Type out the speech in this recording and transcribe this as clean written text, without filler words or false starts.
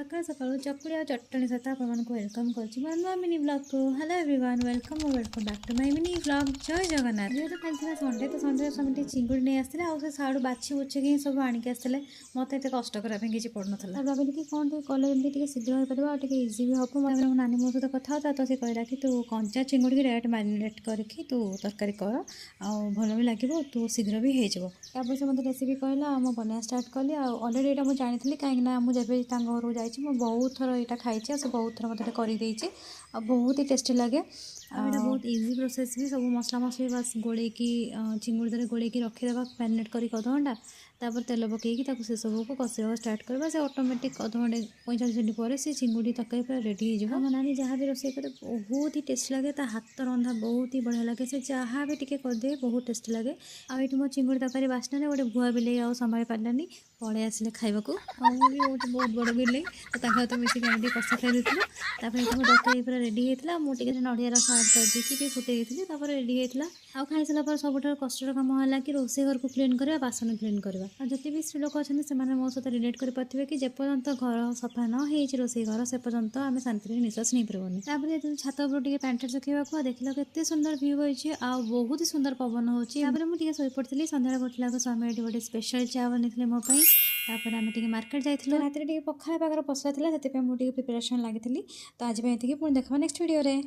सकाळ सकाळू चकुड़ी और चटणी सहित आपको वेलकम करुँच नुआ मिनी ब्लॉग को। Hello everyone, welcome back to my mini blog. जय जगन्नाथ। जेहतु कल संडे तो संडे समझे चिंगुड़ी नहीं आसते आउ से साड़ू बाछी बुछिकी सब आणिक आसते मत ये कष्ट करने किसी पड़ना भाविली कि कौन कले जमी शीघ्र हो पार और इजी भी हम। मैं मो नानी मो सहित कथा होता तो सी कहला कि तू कंचा चिंगुड़ी की डायरेक्ट मैरिनेट करके तू तरकारी कर भल भी लगे तू शीघ्र भी हो से मतलब रेसिपी कहला मुझे बनवा स्टार्ट कली अलरेडी यहाँ मुझे जानी कहीं मुझे घर को जाइए बहुत थर यहाँ खाई से बहुत थर मतलब कर बहुत ही टेस्टी लगे। यहाँ बहुत इजी प्रोसेस भी सब मसला मसली बस गोले चिंगुड़ी दर गोले रखीदे मैरिनेट कर अध घंटा तापर तेल पकईकि से सब को कषा स्टार्ट करवा से ऑटोमेटिक अध घंटे 45 मिनट पर से चिंगुड़ी तरकारी पूरा रेडी हो। नानी जहाँ भी रोसे करे बहुत ही टेस्टी लगे हाथ रंधा बहुत ही बढ़िया लगे से जहाँ भी टिके करदे बहुत टेस्टी लगे। आठ मो चिंगुड़ी तरकारी बास्ना गोटे भुआ बिले आ संभाई पारानी पड़े आसिले खाइबा बहुत बड़ बिले तो मिसिक कषा खाई देलु। तरकारी पूरा रेडी होता मुझे नड़िया रस आड कर फुटे रेडी होता आउ खाई सारा सब कष्ट कम है कि रोसे घर को क्लीन करवा बासन क्लीन करवा। जिते भी स्त्री लोक अच्छे से मो सहित रिलेट करेंगे कि जेपर्यंत घर सफा न हो रोसे घर से पर्यंत आम शांति निश्वास नहीं पार्बनी। छात उपर पैंट देखा देखल के सुंदर भ्यू होती बहुत ही सुंदर पवन होती। मुझे शोपड़ी सन्ध्या गोटे समय गोटे स्पेशल चा बनी मोपाई आम मार्केट जाइए रात पखाड़ पागर पसरा था से मुझे प्रिपेरेसन लगी तो आज पुणी देखा नेक्स्ट वीडियो।